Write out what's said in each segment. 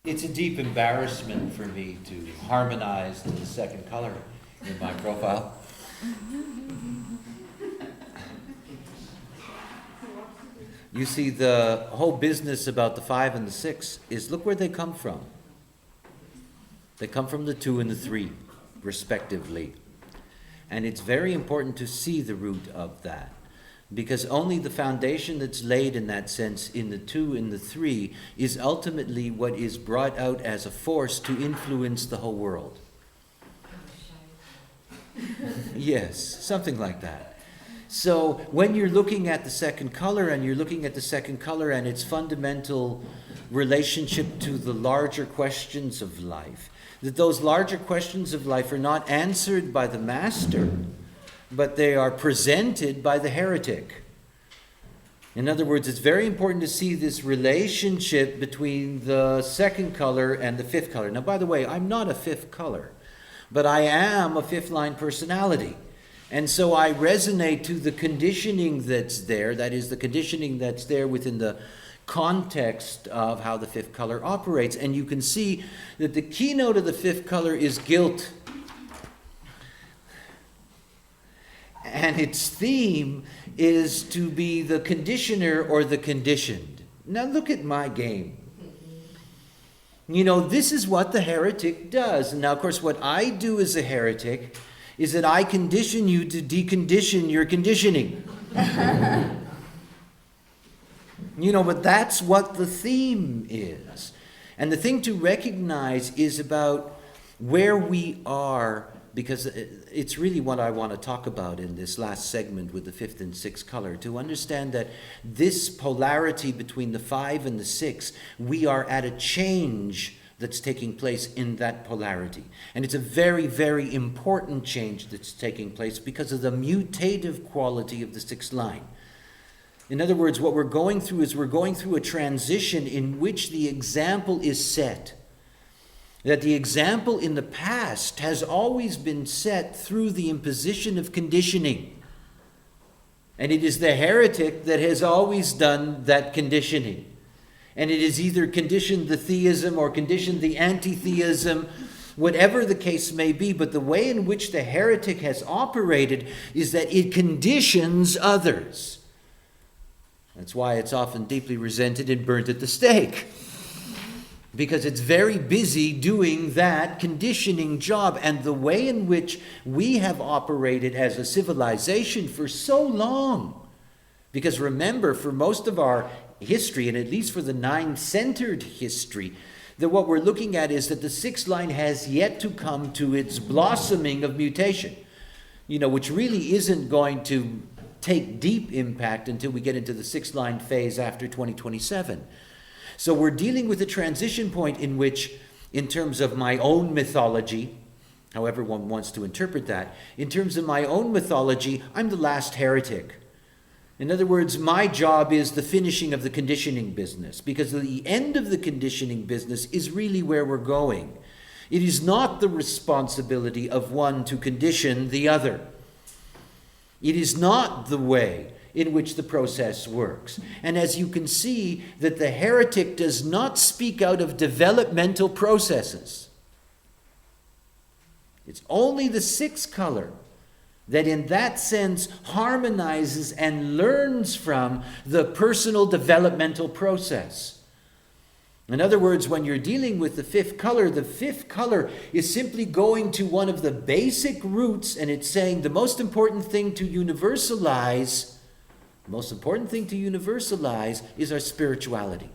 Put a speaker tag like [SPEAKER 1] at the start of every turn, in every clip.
[SPEAKER 1] It's a deep embarrassment for me to harmonize to the second color in my profile. You see, the whole business about the 5 and the 6 is look where they come from. They come from the 2 and the 3, respectively. And it's very important to see the root of that, because only the foundation that's laid in that sense in the 2 and the 3 is ultimately what is brought out as a force to influence the whole world. Yes, something like that. So when you're looking at the second color and you're looking at the second color and its fundamental relationship to the larger questions of life, that those larger questions of life are not answered by the master, but they are presented by the heretic. In other words, it's very important to see this relationship between the second color and the 5th color. Now, by the way, I'm not a 5th color, but I am a 5th line personality. And so I resonate to the conditioning that's there, that is the conditioning that's there within the context of how the 5th color operates. And you can see that the keynote of the 5th color is guilt. And its theme is to be the conditioner or the conditioned. Now look at my game. You know, this is what the heretic does. And now, of course, what I do as a heretic is that I condition you to decondition your conditioning. You know, but that's what the theme is. And the thing to recognize is about where we are, because it's really what I want to talk about in this last segment with the 5th and 6th color, to understand that this polarity between the 5 and the 6, we are at a change that's taking place in that polarity. And it's a very, very important change that's taking place because of the mutative quality of the 6th line. In other words, what we're going through is we're going through a transition in which the example is set. That the example in the past has always been set through the imposition of conditioning. And it is the heretic that has always done that conditioning. And it is either conditioned the theism or conditioned the anti-theism, whatever the case may be. But the way in which the heretic has operated is that it conditions others. That's why it's often deeply resented and burnt at the stake. Because it's very busy doing that conditioning job. And the way in which we have operated as a civilization for so long, because remember, for most of our history, and at least for the 9-centered history, that what we're looking at is that the 6th line has yet to come to its blossoming of mutation, you know, which really isn't going to take deep impact until we get into the 6th line phase after 2027. So we're dealing with a transition point in which, in terms of my own mythology, however one wants to interpret that, in terms of my own mythology, I'm the last heretic. In other words, my job is the finishing of the conditioning business, because the end of the conditioning business is really where we're going. It is not the responsibility of one to condition the other. It is not the way in which the process works. And as you can see, that the heretic does not speak out of developmental processes. It's only the 6th color that in that sense harmonizes and learns from the personal developmental process. In other words, when you're dealing with the 5th color is simply going to one of the basic roots, and it's saying the most important thing to universalize is our spirituality.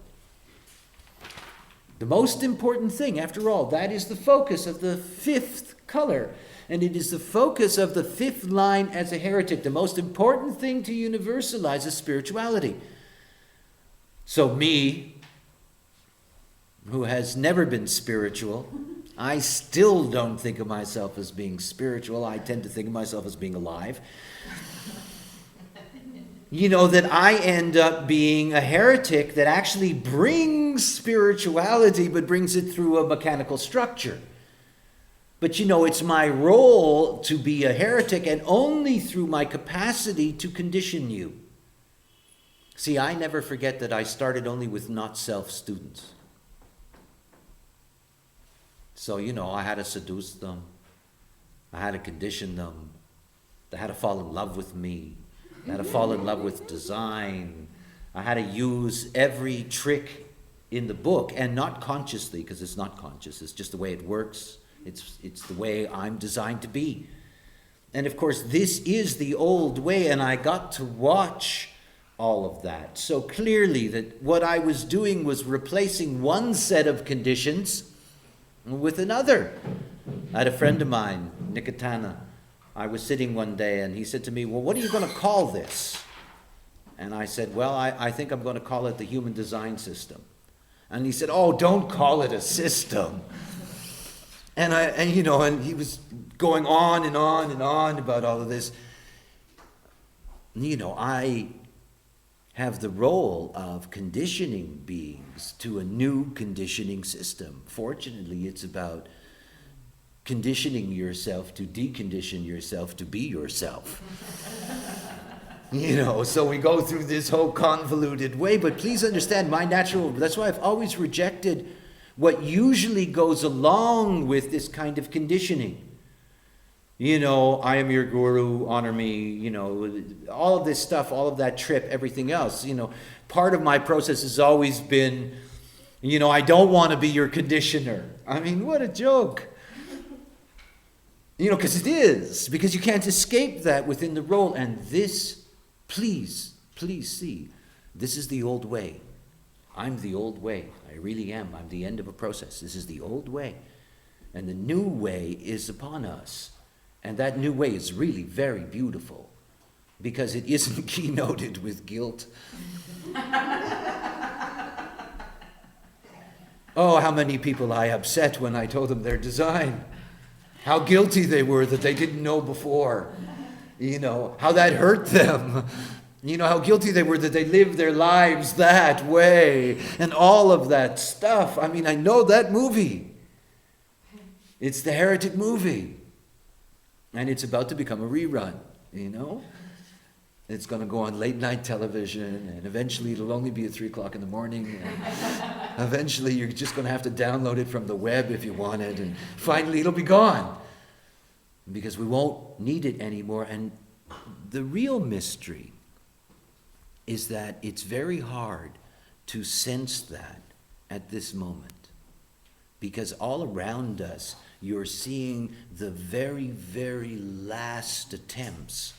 [SPEAKER 1] The most important thing, after all, that is the focus of the 5th color. And it is the focus of the 5th line as a heretic. The most important thing to universalize is spirituality. So me, who has never been spiritual, I still don't think of myself as being spiritual. I tend to think of myself as being alive. You know, that I end up being a heretic that actually brings spirituality, but brings it through a mechanical structure. But you know, it's my role to be a heretic, and only through my capacity to condition you. See, I never forget that I started only with not-self students. So, I had to seduce them. I had to condition them. They had to fall in love with me. They had to fall in love with design. I had to use every trick in the book, and not consciously, because it's not conscious. It's just the way it works. It's the way I'm designed to be. And of course, this is the old way, and I got to watch all of that so clearly that what I was doing was replacing one set of conditions with another. I had a friend of mine, Nikitana. I was sitting one day and he said to me, well, what are you going to call this? And I said, well, I think I'm going to call it the human design system. And he said, oh, don't call it a system. And he was going on and on and on about all of this. I have the role of conditioning beings to a new conditioning system. Fortunately, it's about conditioning yourself to decondition yourself to be yourself. So we go through this whole convoluted way, but please understand that's why I've always rejected what usually goes along with this kind of conditioning. I am your guru, honor me, all of this stuff, all of that trip, everything else. Part of my process has always been, I don't want to be your conditioner. I mean, what a joke. Because it is, because you can't escape that within the role. And this, please see, this is the old way. I'm the old way. I really am. I'm the end of a process. This is the old way. And the new way is upon us. And that new way is really very beautiful because it isn't keynoted with guilt. Oh, how many people I upset when I told them their design. How guilty they were that they didn't know before. How that hurt them. How guilty they were that they lived their lives that way. And all of that stuff. I mean, I know that movie. It's the Heretic movie. And it's about to become a rerun, It's going to go on late night television, and eventually it'll only be at 3 o'clock in the morning. And eventually you're just going to have to download it from the web if you want it. And finally it'll be gone because we won't need it anymore. And the real mystery is that it's very hard to sense that at this moment because all around us you're seeing the very, very last attempts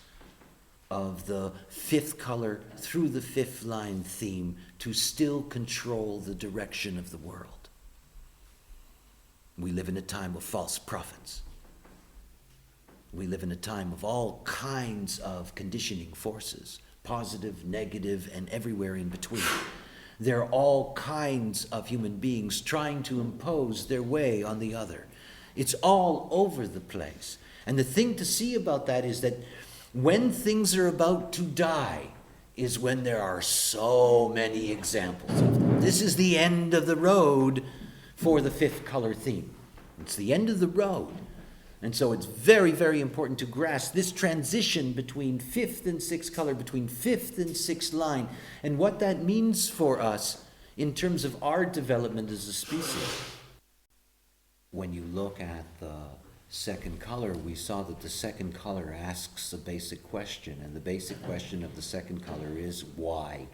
[SPEAKER 1] of the fifth color through the fifth line theme to still control the direction of the world. We live in a time of false prophets. We live in a time of all kinds of conditioning forces, positive, negative, and everywhere in between. There are all kinds of human beings trying to impose their way on the other. It's all over the place. And the thing to see about that is that when things are about to die is when there are so many examples of them. This is the end of the road for the fifth color theme. It's the end of the road. And so it's very, very important to grasp this transition between fifth and sixth color, between fifth and sixth line, and what that means for us in terms of our development as a species. When you look at the second color, we saw that the second color asks a basic question, and the basic question of the second color is why?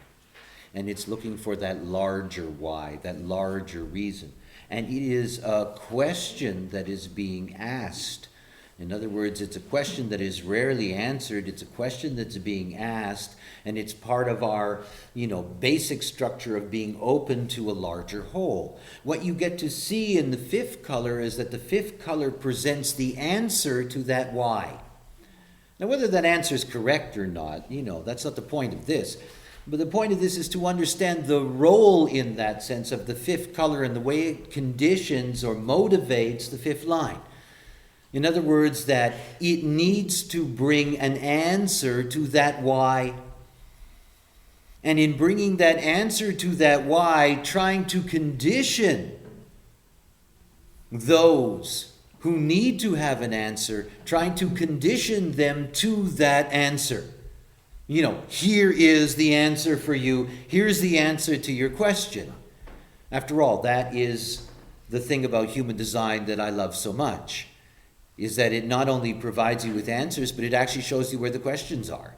[SPEAKER 1] And it's looking for that larger why, that larger reason. And it is a question that is being asked. In other words, it's a question that is rarely answered. It's a question that's being asked, and it's part of our, basic structure of being open to a larger whole. What you get to see in the fifth color is that the fifth color presents the answer to that why. Now, whether that answer is correct or not, that's not the point of this. But the point of this is to understand the role in that sense of the fifth color and the way it conditions or motivates the fifth line. In other words, that it needs to bring an answer to that why. And in bringing that answer to that why, trying to condition those who need to have an answer, trying to condition them to that answer. Here is the answer for you. Here's the answer to your question. After all, that is the thing about human design that I love so much, is that it not only provides you with answers, but it actually shows you where the questions are.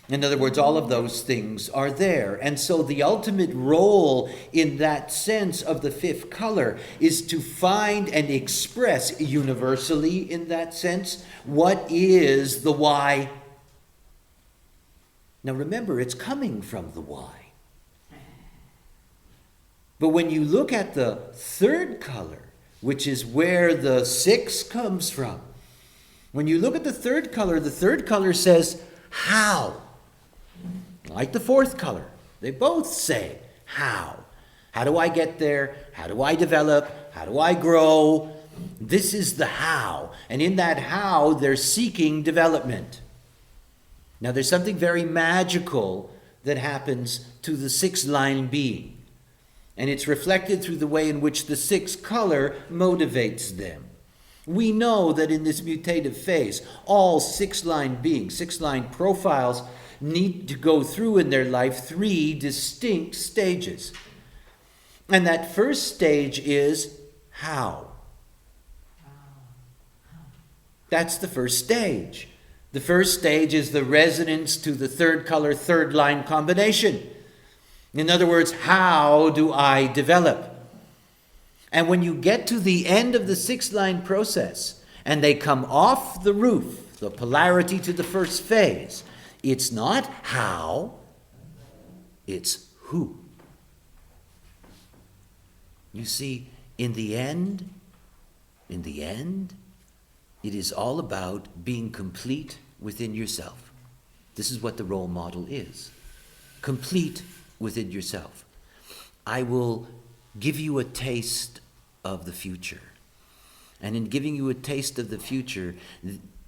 [SPEAKER 1] In other words, all of those things are there. And so the ultimate role in that sense of the fifth color is to find and express universally, in that sense, what is the why. Now remember, it's coming from the why. But when you look at the third color, which is where the 6 comes from, when you look at the third color says, how? Like the fourth color. They both say, how? How do I get there? How do I develop? How do I grow? This is the how. And in that how, they're seeking development. Now, there's something very magical that happens to the 6-line being. And it's reflected through the way in which the 6th color motivates them. We know that in this mutative phase, all 6-line beings, 6-line profiles, need to go through in their life 3 distinct stages. And that first stage is how. That's the first stage. The first stage is the resonance to the third color, 3rd-line combination. In other words, how do I develop? And when you get to the end of the 6-line process and they come off the roof, the polarity to the first phase, it's not how, it's who. You see, in the end, it is all about being complete within yourself. This is what the role model is. Complete within yourself. I will give you a taste of the future. And in giving you a taste of the future,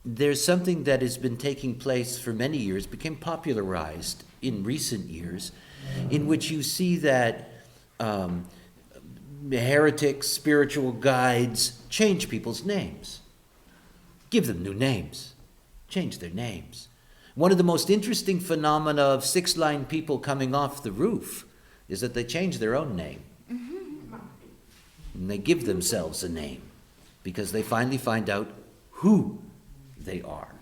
[SPEAKER 1] there's something that has been taking place for many years, became popularized in recent years, in which you see that heretics, spiritual guides, change people's names. Give them new names. Change their names. One of the most interesting phenomena of 6-line people coming off the roof is that they change their own name. And they give themselves a name because they finally find out who they are.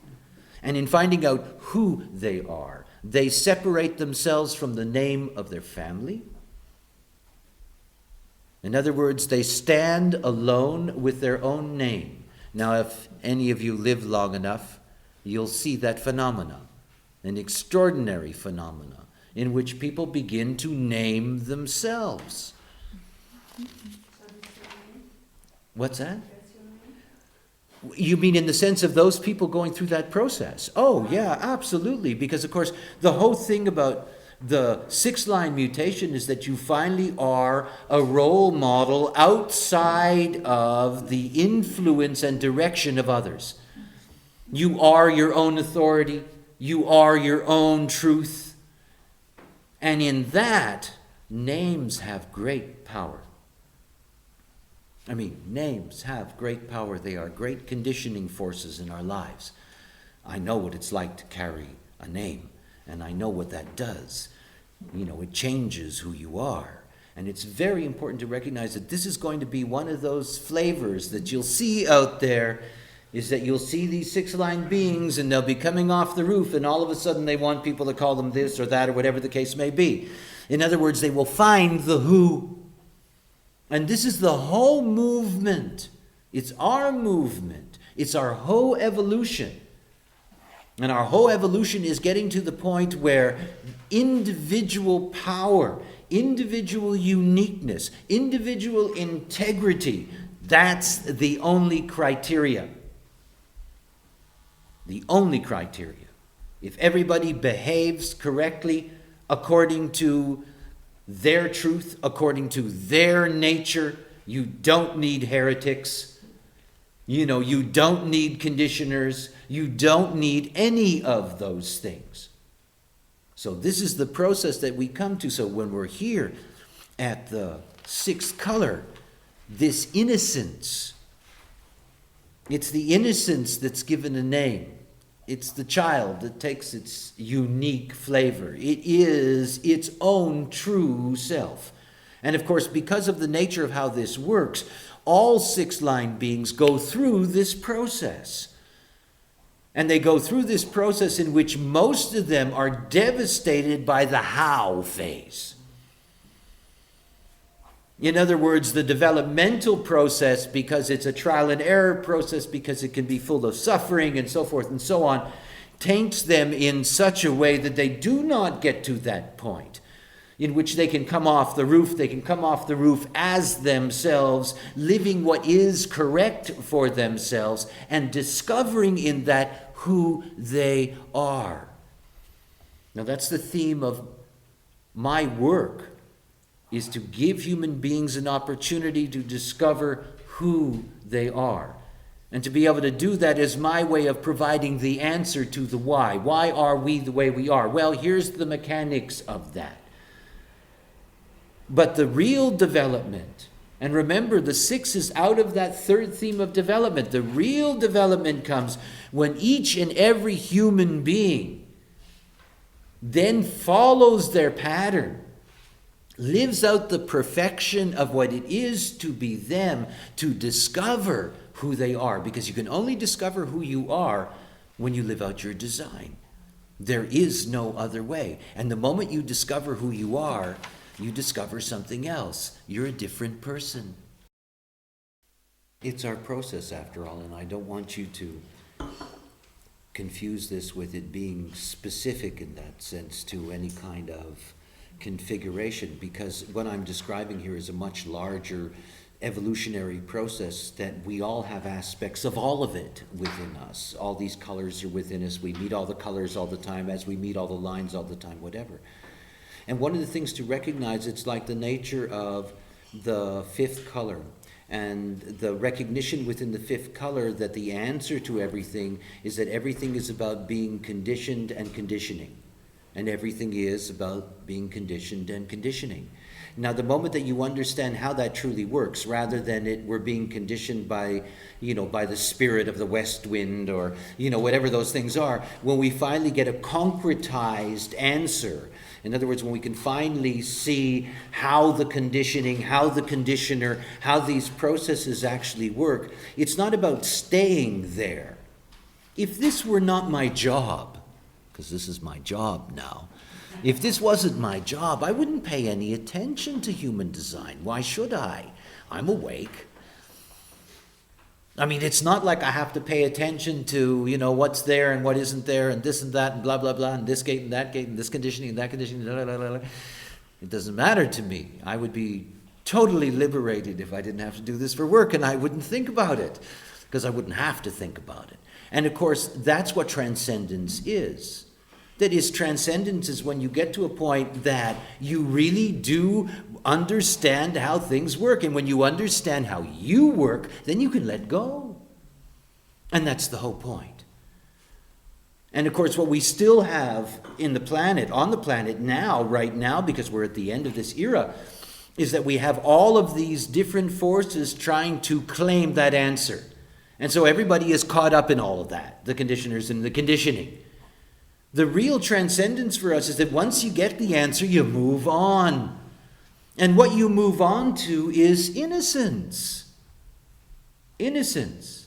[SPEAKER 1] And in finding out who they are, they separate themselves from the name of their family. In other words, they stand alone with their own name. Now, if any of you live long enough, you'll see that phenomena, an extraordinary phenomena, in which people begin to name themselves. What's that? You mean in the sense of those people going through that process? Oh, yeah, absolutely. Because, of course, the whole thing about the 6-line mutation is that you finally are a role model outside of the influence and direction of others. You are your own authority. You are your own truth. And in that, names have great power. I mean, names have great power. They are great conditioning forces in our lives. I know what it's like to carry a name, and I know what that does. You know, it changes who you are. And it's very important to recognize that this is going to be one of those flavors that you'll see out there, is that you'll see these 6-line beings and they'll be coming off the roof and all of a sudden they want people to call them this or that or whatever the case may be. In other words, they will find the who. And this is the whole movement. It's our movement. It's our whole evolution. And our whole evolution is getting to the point where individual power, individual uniqueness, individual integrity, that's the only criteria. The only criteria. If everybody behaves correctly according to their truth, according to their nature, you don't need heretics. You know, you don't need conditioners. You don't need any of those things. So this is the process that we come to. So when we're here at the 6th color, this innocence, it's the innocence that's given a name. It's the child that takes its unique flavor. It is its own true self. And of course, because of the nature of how this works, all six-line beings go through this process. And they go through this process in which most of them are devastated by the how phase. In other words, the developmental process, because it's a trial and error process, because it can be full of suffering and so forth and so on, taints them in such a way that they do not get to that point in which they can come off the roof. They can come off the roof as themselves, living what is correct for themselves and discovering in that who they are. Now that's the theme of my work, is to give human beings an opportunity to discover who they are. And to be able to do that is my way of providing the answer to the why. Why are we the way we are? Well, here's the mechanics of that. But the real development, and remember, the 6 is out of that third theme of development. The real development comes when each and every human being then follows their pattern, lives out the perfection of what it is to be them, to discover who they are. Because you can only discover who you are when you live out your design. There is no other way. And the moment you discover who you are, you discover something else. You're a different person. It's our process, after all, and I don't want you to confuse this with it being specific in that sense to any kind of configuration, because what I'm describing here is a much larger evolutionary process that we all have aspects of all of it within us. All these colors are within us. We meet all the colors all the time, as we meet all the lines all the time, whatever. And one of the things to recognize, it's like the nature of the fifth color and the recognition within the fifth color that the answer to everything is that everything is about being conditioned and conditioning. And everything is about being conditioned and conditioning. Now, the moment that you understand how that truly works, rather than we're being conditioned by the spirit of the west wind or, whatever those things are, when we finally get a concretized answer, in other words, when we can finally see how the conditioning, how the conditioner, how these processes actually work, it's not about staying there. If this were not my job, because this is my job now, if this wasn't my job, I wouldn't pay any attention to human design. Why should I? I'm awake. I mean, it's not like I have to pay attention to, what's there and what isn't there and this and that and blah, blah, blah, and this gate and that gate and this conditioning and that conditioning. Blah, blah, blah, blah. It doesn't matter to me. I would be totally liberated if I didn't have to do this for work, and I wouldn't think about it because I wouldn't have to think about it. And of course, that's what transcendence is. That is, transcendence is when you get to a point that you really do understand how things work. And when you understand how you work, then you can let go. And that's the whole point. And of course, what we still have on the planet now, right now, because we're at the end of this era, is that we have all of these different forces trying to claim that answer. And so everybody is caught up in all of that, the conditioners and the conditioning. The real transcendence for us is that once you get the answer, you move on. And what you move on to is innocence. Innocence.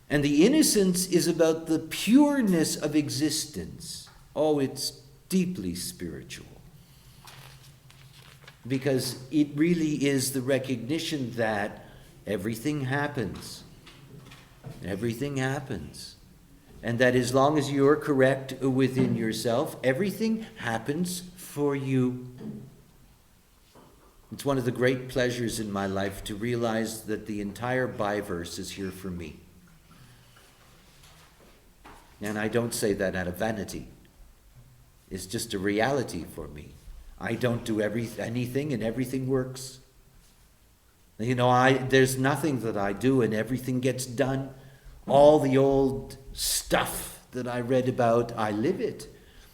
[SPEAKER 1] And the innocence is about the pureness of existence. Oh, it's deeply spiritual. Because it really is the recognition that everything happens. Everything happens. And that as long as you're correct within yourself, everything happens for you. It's one of the great pleasures in my life to realize that the entire Biverse is here for me. And I don't say that out of vanity. It's just a reality for me. I don't do anything and everything works. There's nothing that I do and everything gets done. All the old stuff that I read about, I live it.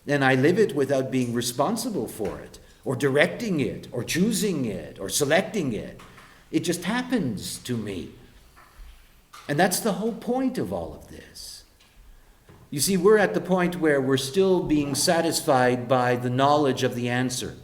[SPEAKER 1] And I live it without being responsible for it, or directing it, or choosing it, or selecting it. It just happens to me. And that's the whole point of all of this. You see, we're at the point where we're still being satisfied by the knowledge of the answer.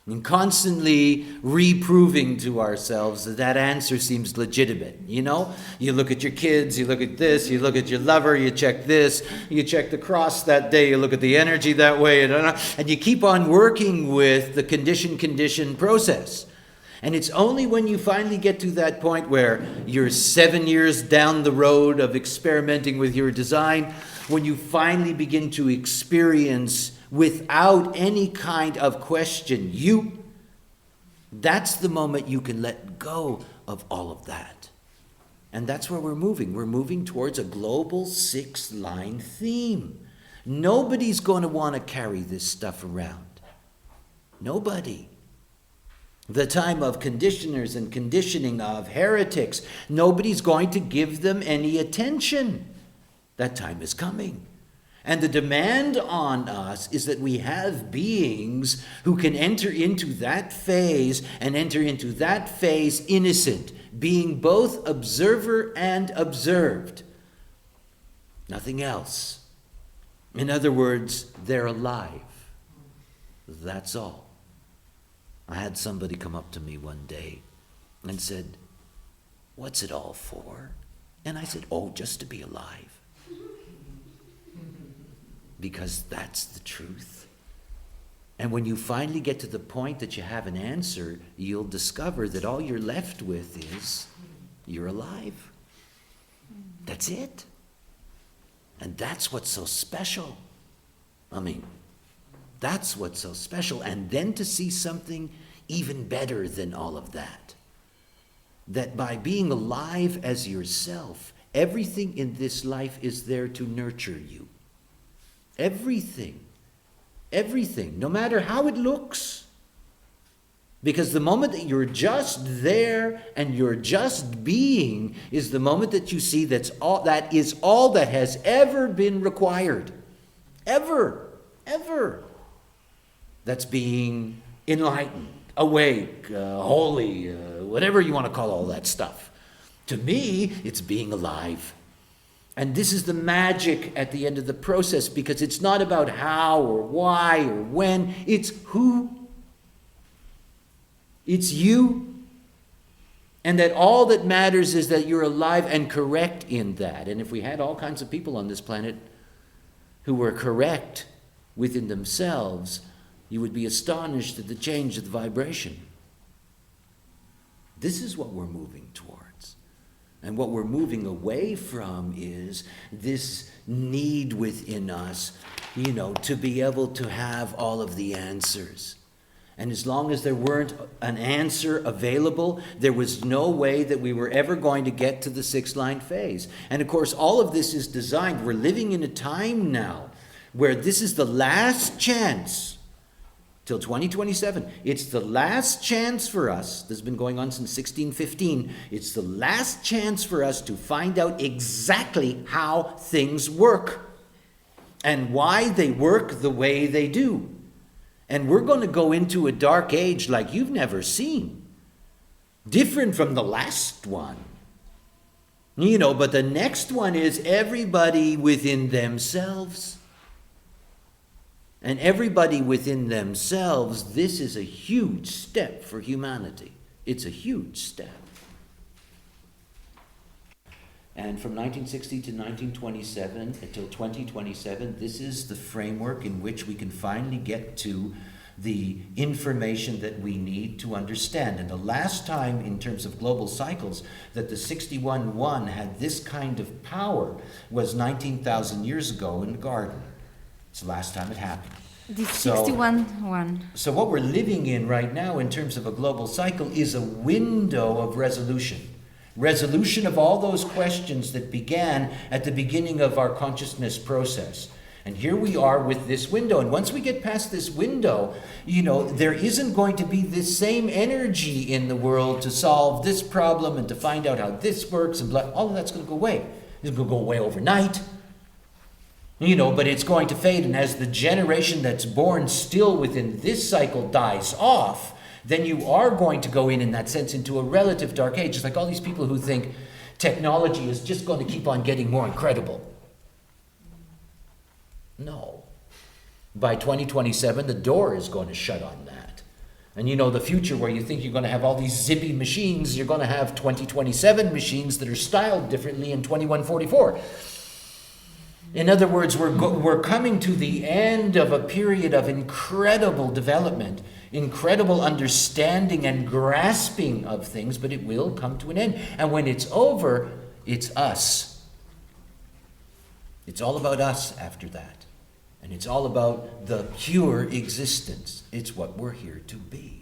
[SPEAKER 1] And constantly reproving to ourselves that that answer seems legitimate. You know, you look at your kids, you look at this, you look at your lover, you check this, you check the cross that day, you look at the energy that way, and you keep on working with the condition process. And it's only when you finally get to that point where you're 7 years down the road of experimenting with your design, when you finally begin to experience without any kind of question, that's the moment you can let go of all of that. And that's where we're moving. We're moving towards a global 6-line theme. Nobody's going to want to carry this stuff around. Nobody. The time of conditioners and conditioning, of heretics, nobody's going to give them any attention. That time is coming. And the demand on us is that we have beings who can enter into that phase and enter into that phase innocent, being both observer and observed. Nothing else. In other words, they're alive. That's all. I had somebody come up to me one day and said, "What's it all for?" And I said, "Oh, just to be alive." Because that's the truth. And when you finally get to the point that you have an answer, you'll discover that all you're left with is you're alive. That's it. And that's what's so special. That's what's so special. And then to see something even better than all of that. That by being alive as yourself, everything in this life is there to nurture you. Everything, no matter how it looks. Because the moment that you're just there and you're just being is the moment that you see that is all that has ever been required. Ever. That's being enlightened, awake, holy, whatever you want to call all that stuff. To me, it's being alive. And this is the magic at the end of the process, because it's not about how or why or when. It's who. It's you. And that all that matters is that you're alive and correct in that. And if we had all kinds of people on this planet who were correct within themselves, you would be astonished at the change of the vibration. This is what we're moving towards. And what we're moving away from is this need within us, to be able to have all of the answers. And as long as there weren't an answer available, there was no way that we were ever going to get to the 6-line phase. And of course, all of this is designed. We're living in a time now where this is the last chance. Till 2027. It's the last chance for us. This has been going on since 1615. It's the last chance for us to find out exactly how things work and why they work the way they do. And we're going to go into a dark age like you've never seen. Different from the last one. But the next one is everybody within themselves. And everybody within themselves, this is a huge step for humanity. It's a huge step. And from 1960 to 1927, until 2027, this is the framework in which we can finally get to the information that we need to understand. And the last time, in terms of global cycles, that the 61-1 had this kind of power was 19,000 years ago in the garden. It's the last time it happened.
[SPEAKER 2] The 61-1.
[SPEAKER 1] So what we're living in right now in terms of a global cycle is a window of resolution. Resolution of all those questions that began at the beginning of our consciousness process. And here we are with this window. And once we get past this window, there isn't going to be this same energy in the world to solve this problem and to find out how this works and all of that's going to go away. It's going to go away overnight. But it's going to fade, and as the generation that's born still within this cycle dies off, then you are going to go in that sense, into a relative dark age. It's like all these people who think technology is just going to keep on getting more incredible. No. By 2027, the door is going to shut on that. And you know the future where you think you're going to have all these zippy machines, you're going to have 2027 machines that are styled differently in 2144. In other words, we're coming to the end of a period of incredible development, incredible understanding and grasping of things, but it will come to an end. And when it's over, it's us. It's all about us after that. And it's all about the pure existence. It's what we're here to be.